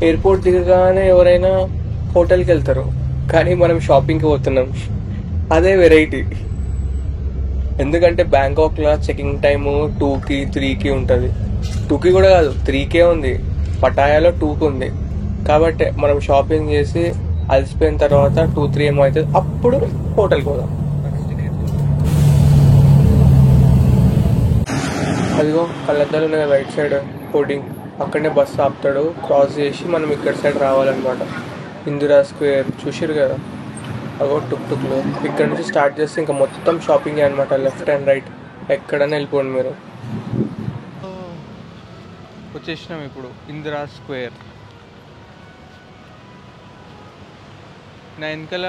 Airport దిగగానే ఎవరైనా హోటల్కి వెళ్తారు, కానీ మనం షాపింగ్కి పోతున్నాం. అదే వెరైటీ. ఎందుకంటే బ్యాంకాక్లో చెకింగ్ టైము 2కి 3కి ఉంటుంది. 2కి కూడా కాదు, 3కే ఉంది. పటాయాలో 2కి ఉంది. కాబట్టి మనం షాపింగ్ చేసి అలసిపోయిన తర్వాత 2-3 ఏమో అవుతుంది, అప్పుడు హోటల్కి పోదాం. అదిగో కళ్ళద్దాలు ఉన్నాయి రైట్ సైడ్ హోర్డింగ్. అక్కడనే బస్సు ఆపుతాడు, క్రాస్ చేసి మనం ఇక్కడ సైడ్ రావాలన్నమాట. ఇందిరా స్క్వేర్ చూసిరు కదా, అగో టుక్ టుక్లు. ఇక్కడ నుంచి స్టార్ట్ చేస్తే ఇంకా మొత్తం షాపింగ్ అనమాట, లెఫ్ట్ అండ్ రైట్ ఎక్కడైనా వెళ్ళిపోండి మీరు. వచ్చేసినాం ఇప్పుడు ఇందిరా స్క్వేర్. నా వెనకాల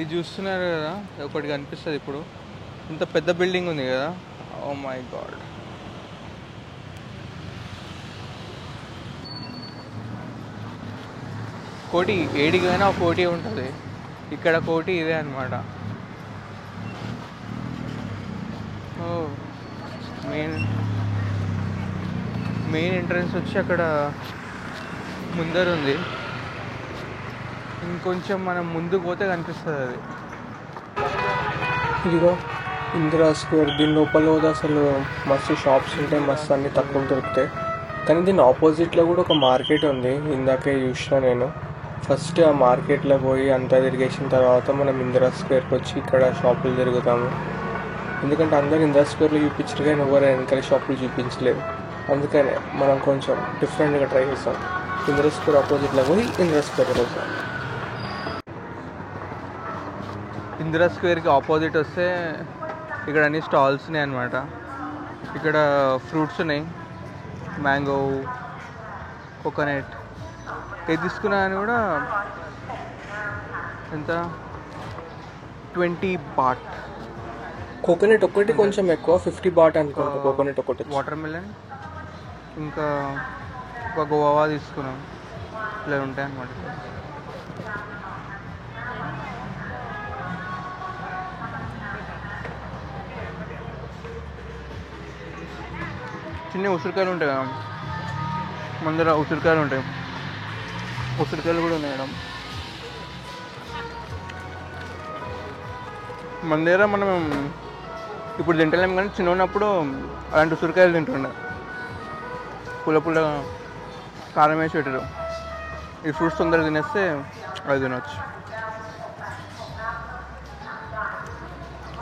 ఇది చూస్తున్నారు కదా, ఒకటి కనిపిస్తుంది ఇప్పుడు. ఇంత పెద్ద బిల్డింగ్ ఉంది కదా, ఓ మై గాడ్. కోటి ఏడికైనా ఒక కోటి ఉంటుంది, ఇక్కడ కోటి ఇదే అనమాట. ఓ మెయిన్ ఎంట్రన్స్ వచ్చి అక్కడ ముందర ఉంది. ఇంకొంచెం మనం ముందుకు పోతే కనిపిస్తుంది అది. ఇదిగో ఇందిరా స్క్వేర్. దీని లోపల పోతే అసలు మస్తు షాప్స్ ఉంటాయి, మస్తు అన్ని తక్కువ దొరుకుతాయి. కానీ దీని ఆపోజిట్లో కూడా ఒక మార్కెట్ ఉంది, ఇందాకే చూసిన నేను. ఫస్ట్ ఆ మార్కెట్లో పోయి అంతా తిరిగేసిన తర్వాత మనం ఇందిరా స్క్వేర్కి వచ్చి ఇక్కడ షాపులు తిరుగుతాము. ఎందుకంటే అందరూ ఇందిరా స్క్వేర్లో చూపించారు కానీ ఎవరు వెనకాల షాపులు చూపించలేదు. అందుకనే మనం కొంచెం డిఫరెంట్గా ట్రై చేస్తాం. ఇందిరా స్క్వేర్ ఆపోజిట్లో పోయి ఇందిరా స్క్వేర్కి వస్తాం. ఇందిరా స్క్వేర్కి ఆపోజిట్ వస్తే ఇక్కడ అన్ని స్టాల్స్ ఉన్నాయి అన్నమాట. ఇక్కడ ఫ్రూట్స్ ఉన్నాయి, మ్యాంగో, కోకోనట్. ఏది తీసుకున్నా అని కూడా ఎంత, 20 బాట్. కోకోనట్ ఒకటి కొంచెం ఎక్కువ, 50 బాట్ అనుకుంటా కోకోనట్ ఒకటి. వాటర్ మిలన్ ఇంకా ఒక గోవా తీసుకున్నాం. ఇలా ఉంటాయి అన్నమాట. చిన్న ఉసిరికాయలు ఉంటాయి కదా, ముందర ఉసిరికాయలు ఉంటాయి. ఉసిరికాయలు కూడా ఉన్నాయి మేడం మన దగ్గర. మనం ఇప్పుడు తింటలేం కానీ చిన్న ఉన్నప్పుడు అలాంటి ఉసిరికాయలు తింటుండే. పుల్ల పుల్ల కారం వేసి పెట్టారు. ఈ ఫ్రూట్స్ తొందరగా తినేస్తే అది తినవచ్చు.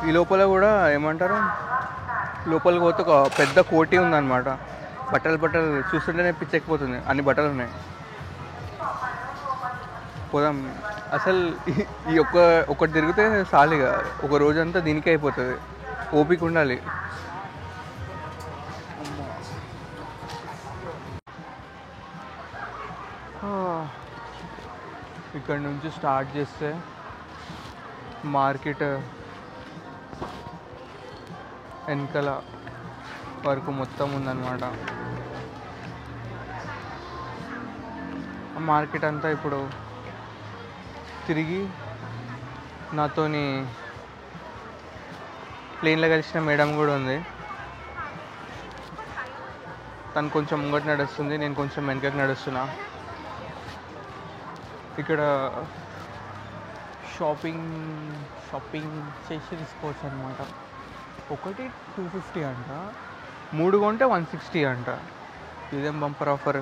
ఈ లోపల కూడా ఏమంటారు, లోపలికి పోతే ఒక పెద్ద కోటి ఉందన్నమాట. బట్టలు చూస్తుంటేనే పిచ్చెక్కిపోతుంది, అన్ని బట్టలు ఉన్నాయి. పోదాం. అసలు ఈ ఒక్కటి తిరిగితే చాలుగా ఒక రోజంతా దీనికే అయిపోతుంది. ఓపిక ఉండాలి. ఇక్కడ నుంచి స్టార్ట్ చేస్తే మార్కెట్ వెనకాల వరకు మొత్తం ఉందన్నమాట. మార్కెట్ అంతా ఇప్పుడు తిరిగి నాతోని ప్లేన్లో కలిసిన మేడం కూడా ఉంది. తను కొంచెం ముంగట నడుస్తుంది, నేను కొంచెం వెనకకి నడుస్తున్నా. ఇక్కడ షాపింగ్ చేసి తీసుకోవచ్చు అనమాట. ఒకటి 250 అంట, 3 కొంటే 160 అంట. ఇదేం బంపర్ ఆఫర్.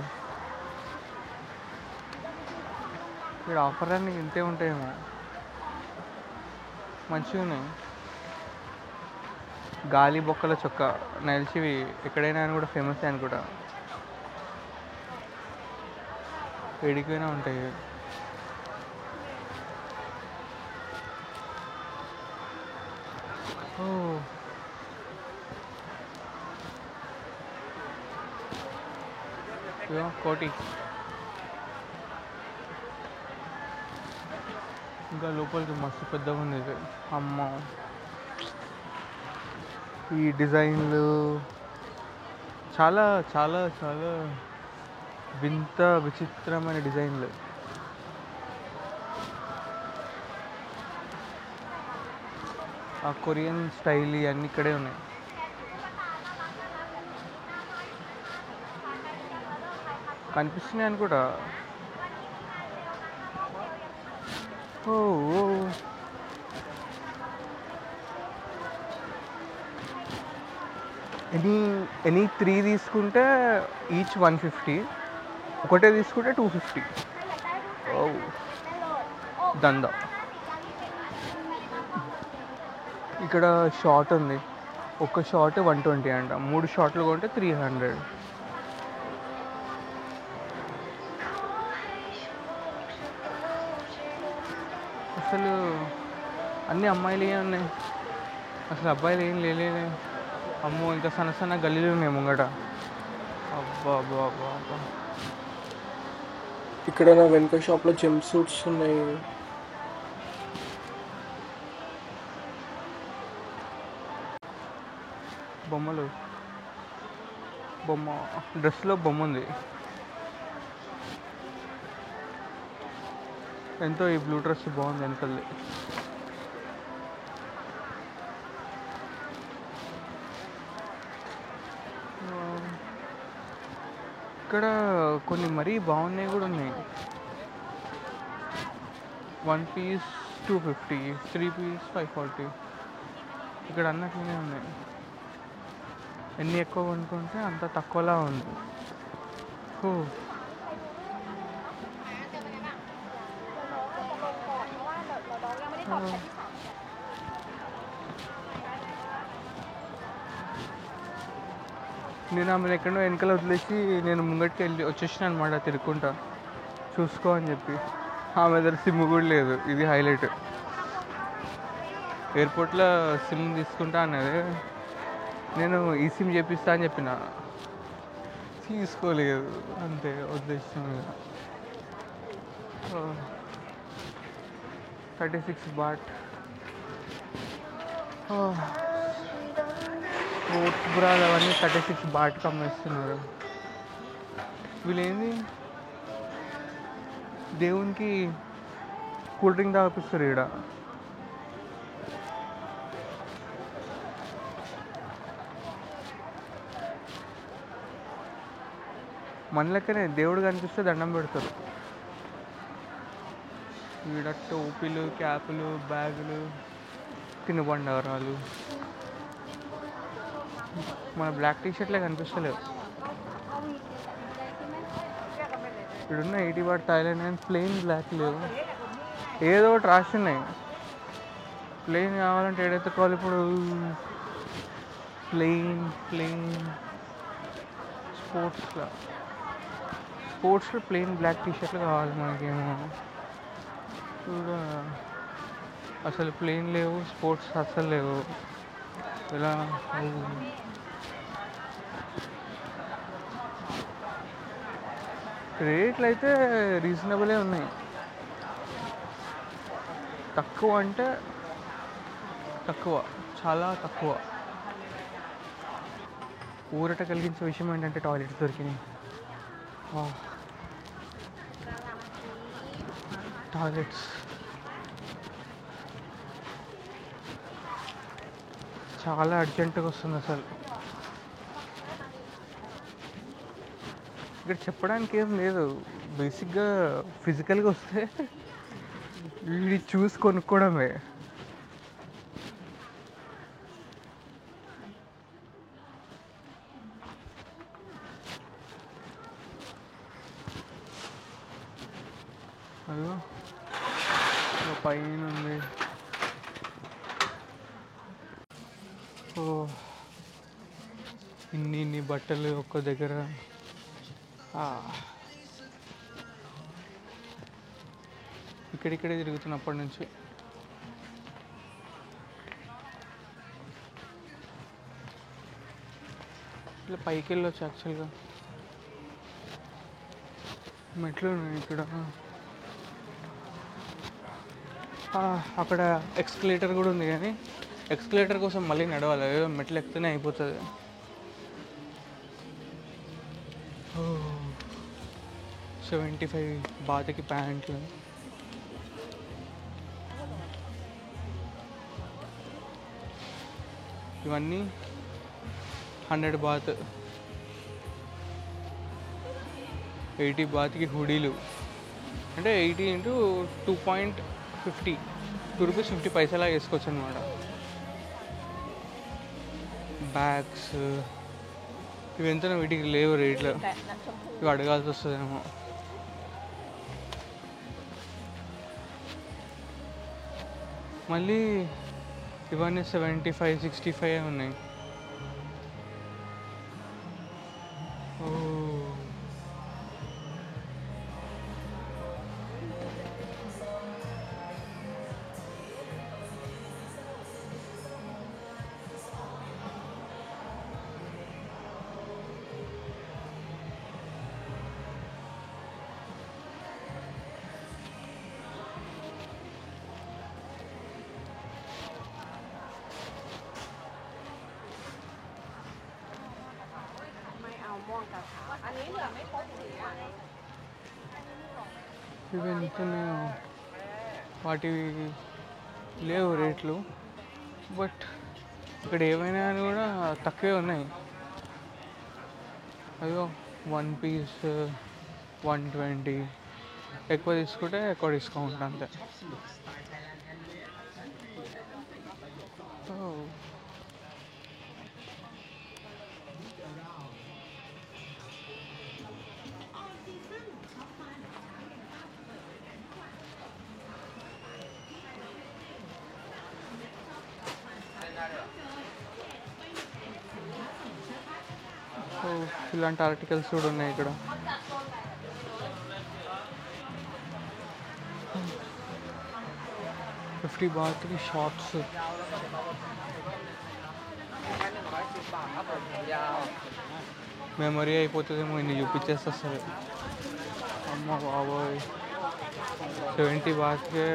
ఇక్కడ ఆఫర్ అన్నీ ఇంతే ఉంటాయేమో, మంచిగా ఉన్నాయి. గాలి బొక్కల చొక్క నలిచివి ఎక్కడైనా అని కూడా ఫేమస్ అనుకుంటా, వేడికైనా ఉంటాయి. కోటి ఇంకా లోపలికి మస్తు పెద్దగా ఉంది ఇది. అమ్మ, ఈ డిజైన్లు చాలా చాలా చాలా వింత విచిత్రమైన డిజైన్లు. ఆ కొరియన్ స్టైల్ ఇవన్నీ ఇక్కడే ఉన్నాయి. కనిపిస్తున్నాయి అని కూడా. ఓ ఓ. ఎనీ 3 తీసుకుంటే ఈచ్ 150, ఒకటే తీసుకుంటే 250. ఓ దందా. ఇక్కడ షార్ట్ ఉంది, ఒక షార్ట్ 120 అంట, 3 షార్ట్లు కొంటే 300. అసలు అన్ని అమ్మాయిలు ఏ ఉన్నాయి, అసలు అబ్బాయిలు ఏం లేలే. అమ్మో, ఇంకా సన్న సన్న గల్లీలు ఉన్నాయి ముంగట. అబ్బా అబ్బా అబ్బా అబ్బా. ఇక్కడ నా వెనుక షాప్లో జంప్ సూట్స్ ఉన్నాయి. బొమ్మలు, బొమ్మ డ్రెస్లో బొమ్మ ఉంది. ఎంతో ఈ బ్లూ డ్రెస్ బాగుంది వెనకల్ది. ఇక్కడ కొన్ని మరీ బాగున్నాయి కూడా ఉన్నాయి. 1 పీస్ 250, 3 పీస్ 540. ఇక్కడ అన్నట్లనే ఉన్నాయి. ఎన్ని ఎక్కువ కొనుక్కుంటే అంత తక్కువలా ఉంది. ఓ నేను ఆమెను ఎక్కడో వెనకాల వదిలేసి నేను ముంగటికి వెళ్ళి వచ్చేసిన అనమాట, తిరుక్కుంటా చూసుకో అని చెప్పి. ఆమె దగ్గర సిమ్ కూడా లేదు, ఇది హైలైట్. ఎయిర్పోర్ట్లో సిమ్ తీసుకుంటా అన్నది, నేను ఈ సిమ్ చేపిస్తా అని చెప్పిన, తీసుకోలేదు, అంతే వదిలేసిన. 36 బాట్. స్పోర్ట్స్ బ్రాలు అవన్నీ 36 బాట్కి అమ్మేస్తున్నారు. వీళ్ళేంది దేవునికి కూల్ డ్రింక్ తాగిపిస్తారు ఇక్కడ. మన లెక్కనే దేవుడు కనిపిస్తే దండం పెడతారు. ఈడ టోపీలు, క్యాపులు, బ్యాగులు, తినుబండారాలు. మన బ్లాక్ టీషర్ట్లే కనిపిస్తలేవు. ఇక్కడున్న 80 బాట్ థాయిలాండ్ కానీ ప్లెయిన్ బ్లాక్ లేవు, ఏదో ఒకటి రాస్తున్నాయి. ప్లెయిన్ కావాలంటే ఏడైతే కావాలి ఇప్పుడు. ప్లెయిన్ స్పోర్ట్స్లో ప్లెయిన్ బ్లాక్ టీషర్ట్లు కావాలి మనకేమో. కూడా అసలు ప్లెయిన్ లేవు, స్పోర్ట్స్ అస్సలు లేవు. ఇలా రేట్లు అయితే రీజనబులే ఉన్నాయి. తక్కువ అంటే తక్కువ, చాలా తక్కువ. ఊరట కలిగించే విషయం ఏంటంటే టాయిలెట్స్ దొరికినాయి. టాయిలెట్స్ చాలా అర్జెంటుగా వస్తుంది అసలు. ఇక్కడ చెప్పడానికి ఏం లేదు, బేసిక్గా ఫిజికల్గా వస్తే వీడి చూసి కొనుక్కోవడమే. అదో పైన ఉంది. ఓ ఇన్ని బట్టలు ఒక్క దగ్గర. ఇక్కడిక్కడే తిరుగుతున్నప్పటి నుంచి. ఇట్లా పైకి వెళ్ళొచ్చు యాక్చువల్గా, మెట్లు ఉన్నాయి ఇక్కడ. అక్కడ ఎక్స్కలేటర్ కూడా ఉంది, కానీ ఎక్స్కలేటర్ కోసం మళ్ళీ నడవాలి, మెట్లు ఎక్కితేనే అయిపోతుంది. 75 బాత్కి ప్యాంట్లు. ఇవన్నీ 100 బాత్. 80 బాత్కి హుడీలు అంటే 80 ఇంటూ 2.50 2 రూపీస్ 50 పైసలా వేసుకోవచ్చు అనమాట. బ్యాగ్స్ ఇవి ఎంత వీటికి లేవు రేట్లు, ఇవి అడగాల్సి వస్తుందేమో. మళ్ళీ ఇవన్నీ 75 65 ఉన్నాయి. ఓ ఇవి ఎంతున్నాయో వాటివి లేవు రేట్లు, బట్ ఇక్కడ ఏమైనా అని కూడా తక్కువే ఉన్నాయి. అయ్యో 1 పీస్ 120, ఎక్కువ తీసుకుంటే ఎక్కువ డిస్కౌంట్ అంతే. ఇలాంటి ఆర్టికల్స్ కూడా ఉన్నాయి ఇక్కడ. $50 షార్ట్స్. మెమరీ అయిపోతుందేమో ఇన్ని చూపించేస్తా సరే. అమ్మ బాబోయ్, $70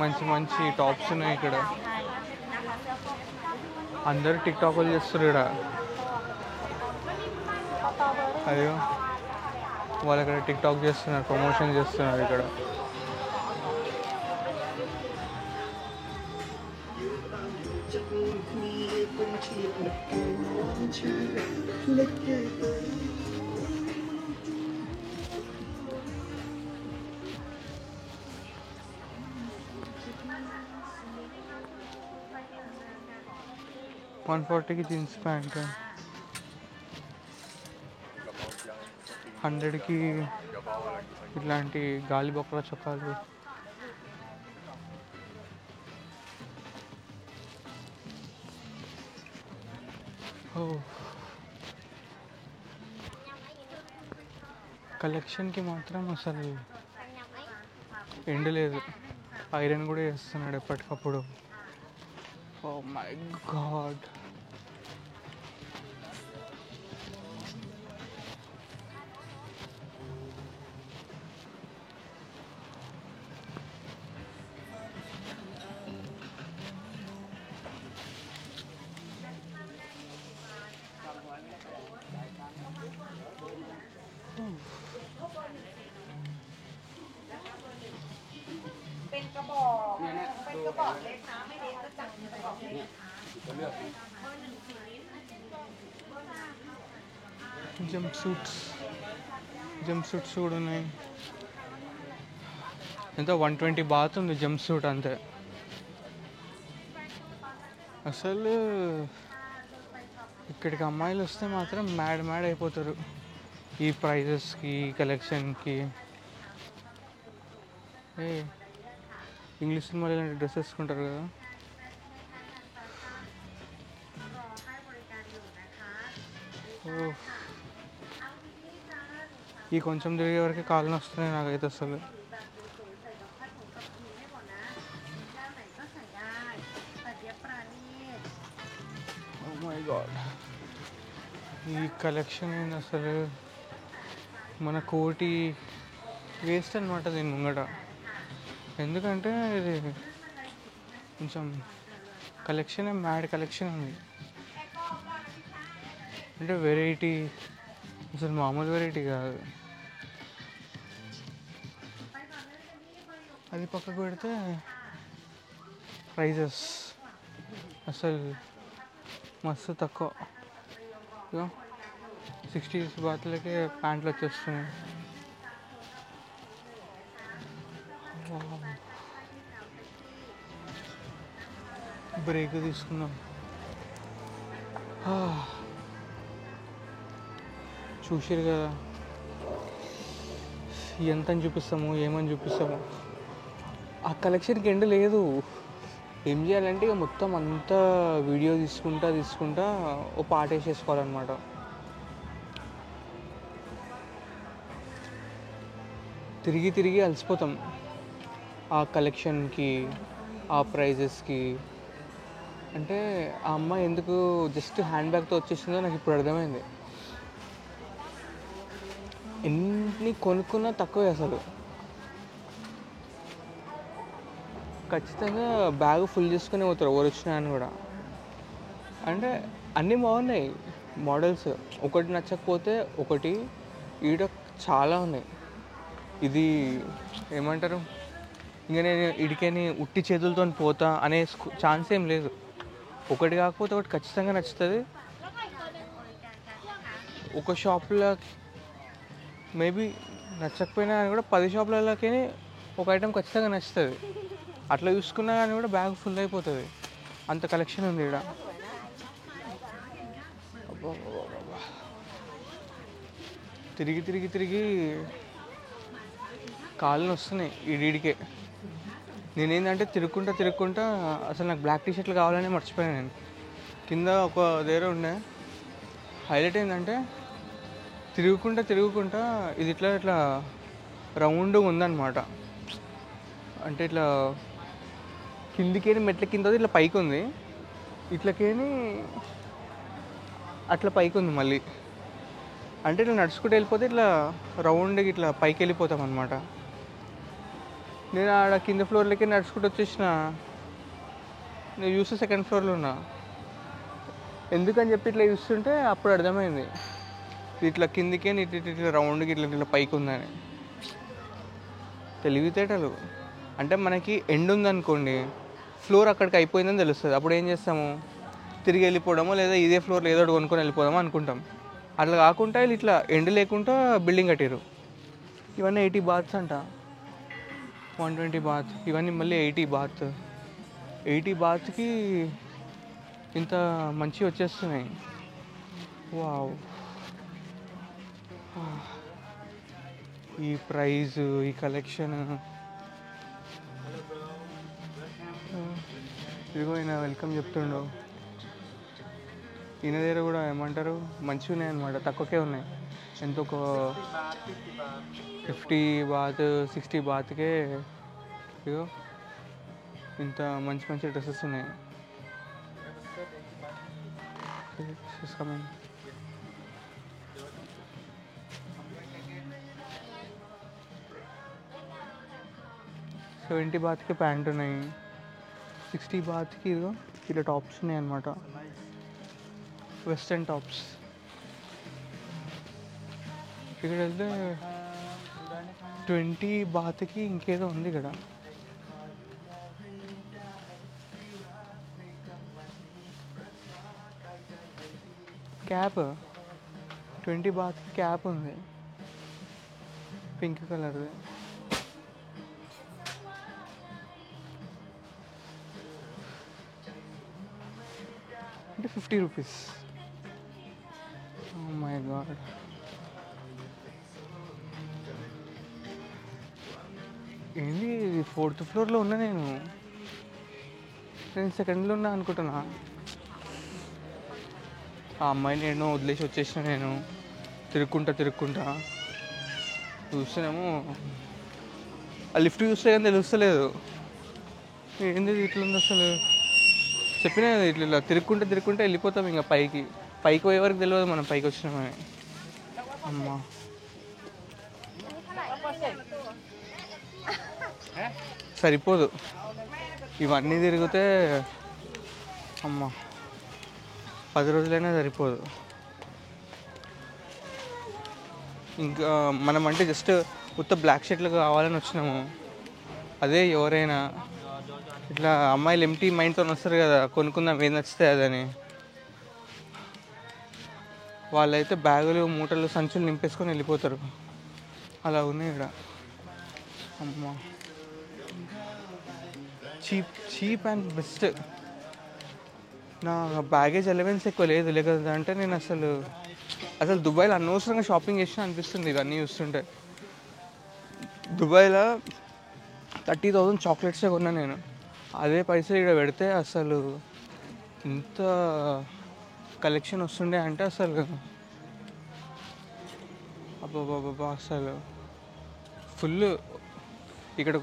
మంచి మంచి టాప్స్ ఉన్నాయి ఇక్కడ. అందరూ టిక్ టాక్లు చేస్తారు ఇక్కడ. అయ్యో వాళ్ళు ఇక్కడ టిక్ టాక్ చేస్తున్నారు, ప్రమోషన్ చేస్తున్నారు ఇక్కడ. $140కి జీన్స్ ప్యాంట్, 100కి ఇట్లాంటి గాలి బొక్కల చొక్కాలు. కలెక్షన్కి మాత్రం అసలు ఎండ్ లేదు. ఐరన్ కూడా చేస్తున్నాడు ఎప్పటికప్పుడు. Oh my god. Jump suits కూడా ఉన్నాయి. ఎంతో 120 బాత్ ఉంది జంప్ సూట్ అంతే. అసలు ఇక్కడికి అమ్మాయిలు వస్తే మాత్రం మ్యాడ్ అయిపోతారు ఈ ప్రైజెస్కి, కలెక్షన్కి. ఇంగ్లీష్ సినిమాలు ఇలాంటి డ్రెస్ వేసుకుంటారు కదా. ఈ కొంచెం తిరిగే వరకు కాళ్ళు వస్తున్నాయి నాకైతే అసలు. ఓ మై గాడ్, ఈ కలెక్షన్ ఏంది అసలు. మన కోటి వేస్ట్ అనమాట దీని ముంగట. ఎందుకంటే ఇది కొంచెం కలెక్షన్ మ్యాడ్ కలెక్షన్ ఉంది. అంటే వెరైటీ అసలు మామూలు వెరైటీ కాదు. అది పక్కకు పెడితే ప్రైజెస్ అసలు మస్తు తక్కువ. 60 బాతులకే ప్యాంట్లు వచ్చేస్తున్నాయి. బ్రేక్ తీసుకుందాం. చూసారు కదా ఎంత అని చూపిస్తాము, ఏమని చూపిస్తాము. ఆ కలెక్షన్కి ఎండ్ లేదు. ఏం చేయాలంటే ఇక మొత్తం అంతా వీడియో తీసుకుంటా ఓ పాట వేసేసుకోవాలన్నమాట. తిరిగి తిరిగి అలసిపోతాం ఆ కలెక్షన్కి, ఆ ప్రైజెస్కి. అంటే ఆ అమ్మాయి ఎందుకు జస్ట్ హ్యాండ్ బ్యాగ్తో వచ్చేసిందో నాకు ఇప్పుడు అర్థమైంది. ఎన్ని కొనుక్కున్నా తక్కువే అసలు. ఖచ్చితంగా బ్యాగ్ ఫుల్ చేసుకుని పోతారు ఎవరు వచ్చినా అని కూడా. అంటే అన్నీ బాగున్నాయి మోడల్స్, ఒకటి నచ్చకపోతే ఒకటి. ఈడ చాలా ఉన్నాయి. ఇది ఏమంటారు, ఇంకా నేను ఇడికని ఉట్టి చేతులతో పోతా అనే ఛాన్స్ ఏం లేదు. ఒకటి కాకపోతే ఒకటి ఖచ్చితంగా నచ్చుతుంది. ఒక షాప్లో మేబీ నచ్చకపోయినా కానీ కూడా 10 షాపులకి ఒక ఐటెం ఖచ్చితంగా నచ్చుతుంది. అట్లా చూసుకున్నా కానీ కూడా బ్యాగ్ ఫుల్ అయిపోతుంది. అంత కలెక్షన్ ఉంది ఇక్కడ. తిరిగి తిరిగి తిరిగి కాళ్ళని వస్తున్నాయి ఈడికే. నేనేంటంటే తిరుగుకుంటా అసలు నాకు బ్లాక్ టీషర్ట్లు కావాలని మర్చిపోయాను. నేను కింద ఒక దగ్గర ఉండే. హైలైట్ ఏంటంటే తిరుగుకుంటా ఇది ఇట్లా రౌండ్గా ఉందన్నమాట. అంటే ఇట్లా కిందికేని మెట్ల కింద ఇట్లా పైకి ఉంది, ఇట్లకేని అట్లా పైకి ఉంది మళ్ళీ. అంటే ఇట్లా నడుచుకుంటూ వెళ్ళిపోతే ఇట్లా రౌండ్గా ఇట్లా పైకి వెళ్ళిపోతాం అన్నమాట. నేను ఆడ కింద ఫ్లోర్లకి నడుచుకుంటూ వచ్చేసిన. నేను చూస్తే సెకండ్ ఫ్లోర్లో ఉన్నా. ఎందుకని చెప్పి ఇట్లా చూస్తుంటే అప్పుడు అర్థమైంది ఇట్లా కిందికే ఇట్లా రౌండ్కి ఇట్లా పైకి ఉందని. తెలివితేటలు. అంటే మనకి ఎండ్ ఉందనుకోండి, ఫ్లోర్ అక్కడికి అయిపోయిందని తెలుస్తుంది. అప్పుడు ఏం చేస్తాము, తిరిగి వెళ్ళిపోవడమో లేదా ఇదే ఫ్లోర్లో ఏదో ఒకటి కొనుక్కొని వెళ్ళిపోదామో అనుకుంటాం. అట్లా కాకుండా ఇట్లా ఎండ్ లేకుండా బిల్డింగ్ కట్టారు. ఇవన్నీ 80 బాత్స్ అంట, 120 బాత్. ఇవన్నీ మళ్ళీ 80 బాత్. 80 బాత్కి ఇంత మంచి వచ్చేస్తున్నాయి. వావ్. ఈ ప్రైజ్, ఈ కలెక్షన్. ఇదిగో ఈయన వెల్కమ్ చెప్తుండు. ఈయన దగ్గర కూడా ఏమంటారు మంచిగా ఉన్నాయి అన్నమాట, తక్కువకే ఉన్నాయి. ఎంత ఒక 50 బాత్ 60 బాత్కే ఇదిగో ఇంత మంచి మంచి డ్రెస్సెస్ ఉన్నాయి. $70 బాత్కి ప్యాంట్ ఉన్నాయి, 60 బాత్కి ఇదిగో ఇలా టాప్స్ ఉన్నాయి అన్నమాట, వెస్ట్రన్ టాప్స్. ఇక్కడ వెళ్తే 20 బాత్కి ఇంకేదో ఉంది ఇక్కడ. క్యాప్ 20 బాత్కి క్యాప్ ఉంది, పింక్ కలర్ది. అంటే 50 రూపీస్. Oh my God. ఏంది ఇది 4th ఫ్లోర్లో ఉన్నా నేను సెకండ్లో ఉన్నా అనుకుంటున్నా. ఆ అమ్మాయిని నేను వదిలేసి వచ్చేసిన. నేను తిరుక్కుంటా చూస్తేనేమో ఆ లిఫ్ట్ చూస్తే కానీ తెలుస్తలేదు ఏంది ఇట్లుంది అసలు. చెప్పినా ఇట్లా తిరుక్కుంటా వెళ్ళిపోతాం ఇంకా పైకి పోయే వరకు తెలియదు మనం పైకి వచ్చినామని. అమ్మా సరిపోదు ఇవన్నీ తిరిగితే. అమ్మ 10 రోజులైనా సరిపోదు. ఇంకా మనం అంటే జస్ట్ ఉత్త బ్లాక్ షర్ట్లు కావాలని వచ్చినాము. అదే ఎవరైనా ఇట్లా అమ్మాయిలు ఎంటీ మైండ్తో వస్తారు కదా, కొనుక్కుందాం ఏది నచ్చితే అదని. వాళ్ళైతే బ్యాగులు మూటలు సంచులు నింపేసుకొని వెళ్ళిపోతారు. అలా ఉన్నాయి ఇక్కడ. అమ్మా, చీప్ అండ్ బెస్ట్. నా బ్యాగేజ్ అలవెన్స్ ఎక్కువ లేదు, లేదంటే నేను అసలు దుబాయ్లో అనవసరంగా షాపింగ్ చేసిన అనిపిస్తుంది ఇవన్నీ చూస్తుంటే. దుబాయ్లో 30,000 చాక్లెట్సే కొన్నా నేను. అదే పైసలు ఇక్కడ పెడితే అసలు ఇంత కలెక్షన్ వస్తుండే అంటే అసలు అబ్బాబ్బాబ్బా అసలు ఫుల్. ఇక్కడ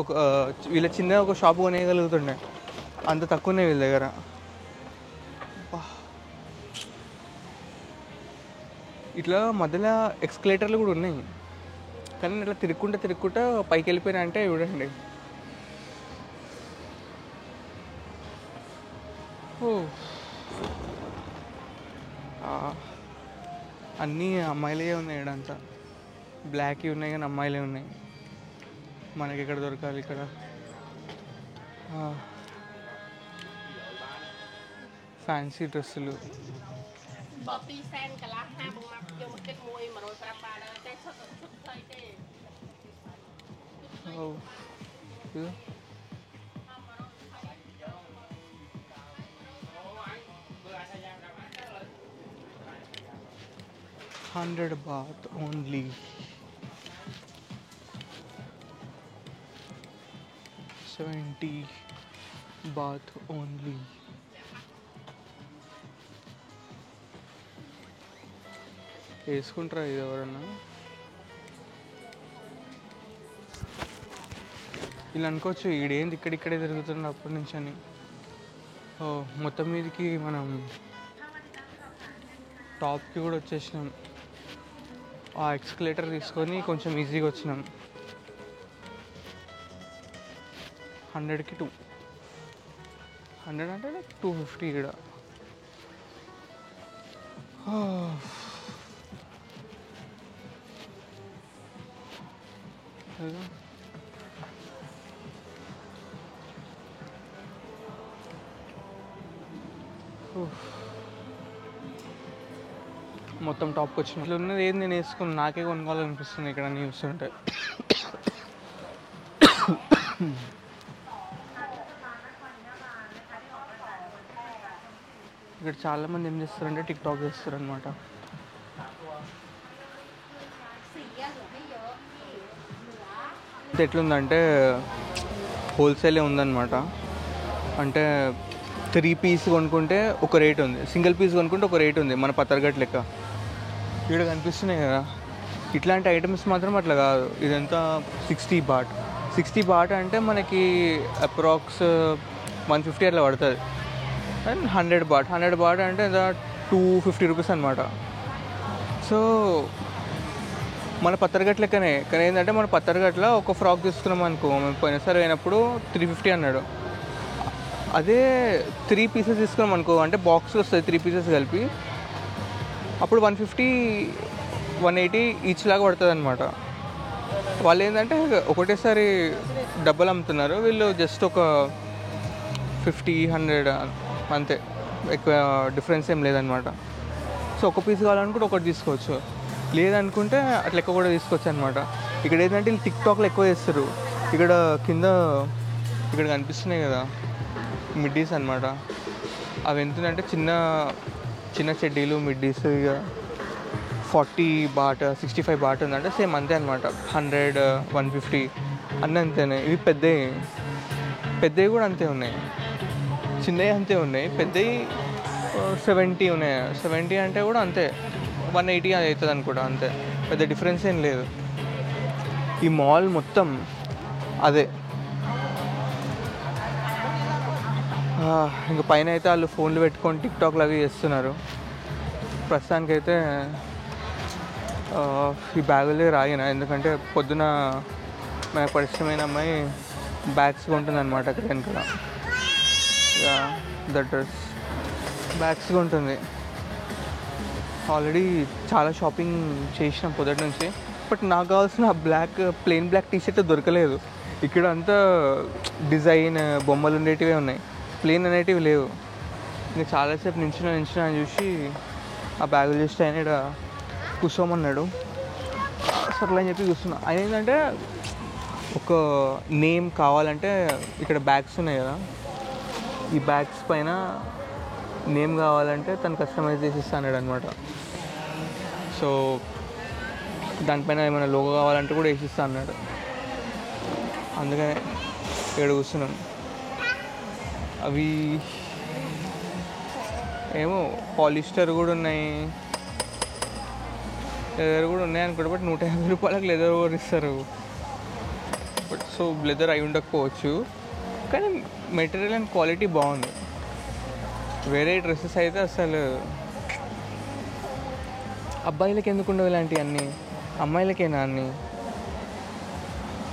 ఒక వీళ్ళ చిన్న ఒక షాప్ కొనేయగలుగుతుండే, అంత తక్కువనే వీళ్ళ దగ్గర. ఇట్లా మధ్యలో ఎక్స్కలేటర్లు కూడా ఉన్నాయి, కానీ ఇట్లా తిరుక్కుంటా పైకి వెళ్ళిపోయినా అంటే చూడండి. అన్నీ అమ్మాయిలే ఉన్నాయి ఇక్కడంతా. బ్లాక్వి ఉన్నాయి కానీ అమ్మాయిలే ఉన్నాయి. మనకి ఎక్కడ దొరకాలి ఇక్కడ? ఫ్యాన్సీ డ్రెస్సులు. $100 baht only. $70 baht only. వేసుకుంటారా ఇది ఎవరన్నా? ఇలా అనుకోవచ్చు ఈడేంది ఇక్కడిక్కడే తిరుగుతున్న అప్పటి నుంచి అని. మొత్తం మీదకి మనం టాప్కి కూడా వచ్చేసినాం. ఆ ఎక్స్కలేటర్ తీసుకొని కొంచెం ఈజీగా వచ్చినాం. 100కి 2, 100 అంటే 250 ఇక్కడ. మొత్తం టాప్కి వచ్చిన ఇట్లా ఉన్నది ఏది నేను వేసుకుని నాకే కొనుక్కోవాలనిపిస్తుంది ఇక్కడ అన్నీ చూస్తుంటే. ఇక్కడ చాలామంది ఏం చేస్తారంటే టిక్టాక్ చేస్తారు అనమాట. ఎట్లుందంటే హోల్సేలే ఉందన్నమాట. అంటే 3 పీస్ కొనుక్కుంటే ఒక రేట్ ఉంది, సింగిల్ పీస్ కొనుక్కుంటే ఒక రేట్ ఉంది. మన పత్తర్గట్ లెక్క ఇక్కడ కనిపిస్తున్నాయి కదా. ఇట్లాంటి ఐటమ్స్ మాత్రం అట్లా కాదు. ఇదంతా 60 బాట్. 60 బాట్ అంటే మనకి అప్రాక్స్ 150 అట్లా పడుతుంది. అండ్ 100 బాట్ అంటే 250 రూపీస్ అనమాట. సో మన పత్తర్గట్ లెక్కనే. కానీ ఏంటంటే మన పత్తర్గట్లో ఒక ఫ్రాక్ తీసుకున్నాం అనుకో, మేము పోయినసారి అయినప్పుడు 350 అన్నాడు. అదే 3 పీసెస్ తీసుకున్నాం అనుకో, అంటే బాక్స్ వస్తుంది 3 పీసెస్ కలిపి, అప్పుడు 150, 180 ఈచ్ లాగా పడుతుంది అనమాట. వాళ్ళు ఏంటంటే ఒకటేసారి డబ్బులు అమ్ముతున్నారు, వీళ్ళు జస్ట్ ఒక 50, 100 అంతే, ఎక్కువ డిఫరెన్స్ ఏం లేదనమాట. సో ఒక పీస్ కావాలనుకుంటే ఒకటి తీసుకోవచ్చు, లేదనుకుంటే అట్లా ఎక్కువ కూడా తీసుకోవచ్చు అనమాట. ఇక్కడ ఏంటంటే వీళ్ళు టిక్టాక్లో ఎక్కువ చేస్తారు. ఇక్కడ కింద ఇక్కడ కనిపిస్తున్నాయి కదా మిడ్డీస్ అనమాట. అవి ఎంతుందంటే చిన్న చిన్న చెడ్డీలు మిడ్డీస్ ఇక 40 బాట్, 65 బాట్ ఉందంటే సేమ్ అంతే అనమాట. 100, 150 అన్నీ అంతేనే. ఇవి పెద్దవి కూడా అంతే ఉన్నాయి, చిన్నవి అంతే ఉన్నాయి, పెద్దవి 70 ఉన్నాయి. 70 అంటే కూడా అంతే 180 అది అవుతుంది అనుకుంటా, అంతే. పెద్ద డిఫరెన్స్ ఏం లేదు. ఈ మాల్ మొత్తం అదే. ఇంకా పైన అయితే వాళ్ళు ఫోన్లు పెట్టుకొని టిక్టాక్లు అవి చేస్తున్నారు. ప్రస్తుతానికైతే ఈ బ్యాగులే రాగిన, ఎందుకంటే పొద్దున మనకు పరిచయమైన అమ్మాయి బ్యాగ్స్ కొంటుంది అనమాట అక్కడ వెనకాల. డ్రెస్ బ్యాగ్స్ కొంటుంది. ఆల్రెడీ చాలా షాపింగ్ చేసినాం పొద్దుటి నుంచి, బట్ నాకు కావాల్సిన ప్లెయిన్ బ్లాక్ టీషర్ట్ దొరకలేదు. ఇక్కడ అంతా డిజైన్ బొమ్మలు ఉండేటివే ఉన్నాయి, ప్లెయిన్ అనేటివి లేవు. ఇంకా చాలాసేపు నించున్నా అని చూసి ఆ బ్యాగులు చూస్తే ఆయన ఇక్కడ కూర్చోమన్నాడు. సర్లే అని చెప్పి కూర్చున్నా. ఆయన ఏంటంటే ఒక నేమ్ కావాలంటే ఇక్కడ బ్యాగ్స్ ఉన్నాయి కదా, ఈ బ్యాగ్స్ పైన నేమ్ కావాలంటే తను కస్టమైజ్ చేసి ఇస్తా అన్నాడు అనమాట. సో దానిపైన ఏమైనా లోగో కావాలంటే కూడా వేసిస్తా అన్నాడు. అందుకనే ఇక్కడ కూర్చున్నాం. అవి ఏమో పాలిస్టర్ కూడా ఉన్నాయి, లెదర్ కూడా ఉన్నాయి అనుకోండి. బట్ 150 రూపాయలకు లెదర్ కూడా ఇస్తారు. బట్ సో లెదర్ అయి ఉండకపోవచ్చు, కానీ మెటీరియల్ అండ్ క్వాలిటీ బాగుంది. వేరే డ్రెస్సెస్ అయితే అసలు అబ్బాయిలకి ఎందుకు ఉండవు ఇలాంటివి అన్నీ, అమ్మాయిలకేనా అన్నీ?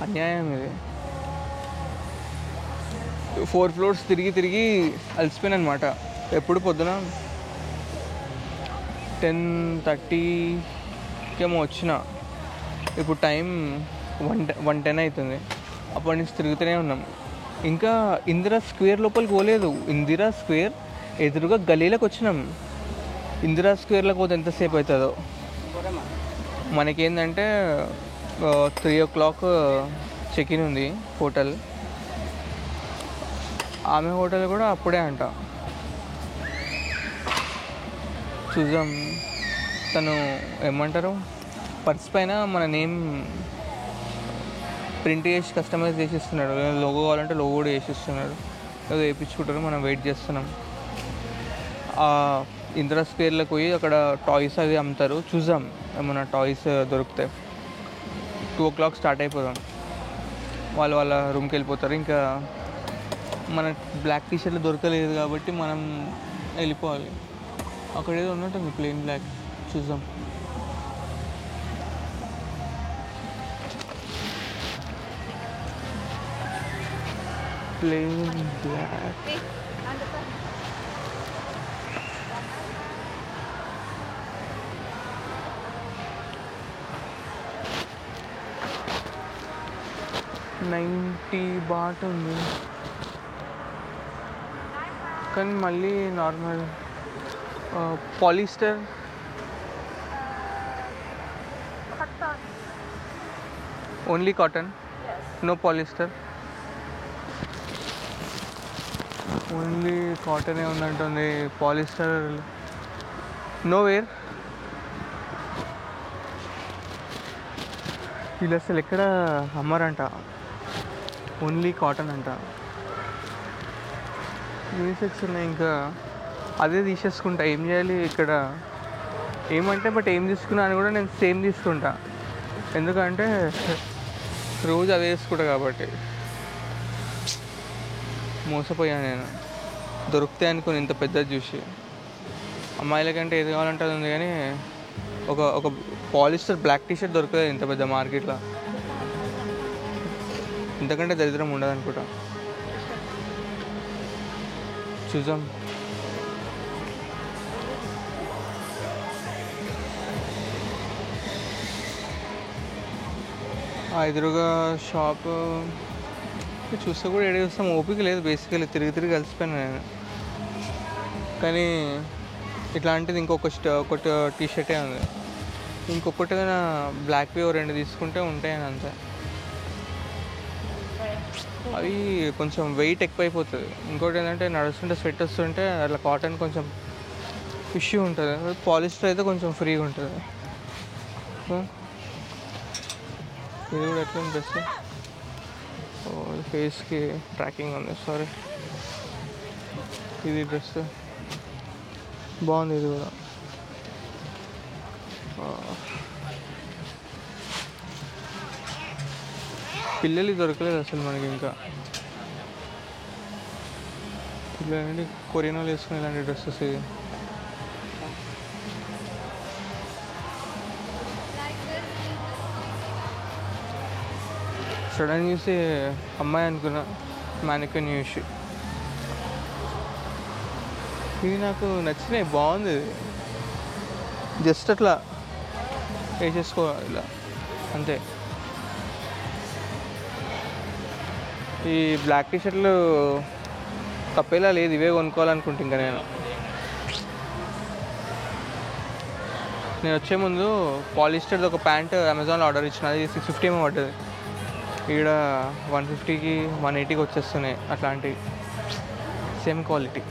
అన్యాయం ఇది. 4 ఫ్లోర్స్ తిరిగి తిరిగి అలసిపోయాను అనమాట. ఎప్పుడు పొద్దున 10:30 ఏమో వచ్చిన, ఇప్పుడు టైం 1:10 అవుతుంది. అప్పటి నుంచి తిరుగుతూనే ఉన్నాం. ఇంకా ఇందిరా స్క్వేర్ లోపలికి పోలేదు. ఇందిరా స్క్వేర్ ఎదురుగా గలీలకు వచ్చినాం. ఇందిరా స్క్వేర్లోకి పోతే ఎంతసేపు అవుతుందో. మనకేంటంటే 3 o'clock చెక్-ఇన్ ఉంది హోటల్. ఆమె హోటల్ కూడా అప్పుడే అంట. చూద్దాం. తను ఏమంటారు, పర్స్ పైన మన నేమ్ ప్రింట్ చేసి కస్టమైజ్ చేసి ఇస్తున్నాడు. లోగో కావాలంటే లోగో కూడా వేసి ఇస్తున్నాడు. ఏదో వేయించుకుంటారు. మనం వెయిట్ చేస్తున్నాం. ఇందిరా స్క్వేర్లోకి పోయి అక్కడ టాయ్స్ అవి అమ్ముతారు. చూద్దాం ఏమన్నా టాయ్స్ దొరుకుతాయి. 2 o'clock స్టార్ట్ అయిపోదాం. వాళ్ళ రూమ్కి వెళ్ళిపోతారు. ఇంకా మన బ్లాక్ టీషర్ట్లు దొరకలేదు కాబట్టి మనం వెళ్ళిపోవాలి. అక్కడ ఏదో ఉన్నట్టుంది ప్లెయిన్ బ్లాక్. చూద్దాం. Plain black. $90 ఉంది, కానీ మళ్ళీ normal polyester. Only cotton, no polyester. Only కాటనే ఉందంటుంది. Polyester no wear. వీళ్ళు అసలు ఎక్కడ అమ్మరంట, ఓన్లీ కాటన్ అంట. యూనిసెక్స్ ఉన్నాయి. ఇంకా అదే తీసేసుకుంటా. ఏం చేయాలి ఇక్కడ ఏమంటే, బట్ ఏం తీసుకున్నా అని కూడా నేను సేమ్ తీసుకుంటా. ఎందుకంటే రోజు అదే వేసుకుంటా కాబట్టి. మోసపోయాను నేను. దొరుకుతాయి అనుకుని ఇంత పెద్దది చూసి. అమ్మాయిలకంటే ఏది కావాలంటే అది ఉంది, కానీ ఒక పాలిస్టర్ బ్లాక్ టీషర్ట్ దొరకలేదు ఇంత పెద్ద మార్కెట్లో. ఇంతకంటే దరిద్రం ఉండదు అనుకుంటా. చూద్దాం. ఎదురుగా షాప్ చూస్తే కూడా ఏడు చూస్తాం. ఓపిక లేదు బేసికలీ. తిరిగి కలిసిపోయాను నేను. కానీ ఇట్లాంటిది ఒకటి టీషర్టే ఉంది. ఇంకొకటి బ్లాక్వి 2 తీసుకుంటే ఉంటాయని అంతే. అవి కొంచెం వెయిట్ ఎక్కువైపోతుంది. ఇంకోటి ఏంటంటే నడుస్తుంటే స్వెట్ వస్తుంటే అట్లా కాటన్ కొంచెం ఇష్యూ ఉంటుంది. పాలిస్టర్ అయితే కొంచెం ఫ్రీగా ఉంటుంది. ఇది కూడా ఎట్లా డ్రెస్ ఫేస్కి ట్రాకింగ్ ఉంది. సారీ, ఇది డ్రెస్ బాగుంది. ఇది కూడా పిల్లలు దొరకలేదు అసలు మనకి. ఇంకా పిల్లలు కొరియన్ వాళ్ళు వేసుకుని ఇలాంటి డ్రెస్సెస్. ఇది సడన్ చూసి అమ్మాయి అనుకున్నా, మ్యానిక్యూర్ చూసి. ఇది నాకు నచ్చినాయి, బాగుంది. ఇది జస్ట్ అట్లా వేసేసుకోవాలి ఇలా అంతే. ఈ బ్లాక్ టీషర్ట్లు తప్పేలా లేదు. ఇవే కొనుక్కోవాలనుకుంటా ఇంకా నేను. నేను వచ్చే ముందు పాలిస్టర్ది ఒక ప్యాంట్ అమెజాన్లో ఆర్డర్ ఇచ్చిన, అది 650 ఏమో పడ్డది. ఈడ 150కి 180కి వచ్చేస్తున్నాయి అట్లాంటివి, సేమ్ క్వాలిటీ.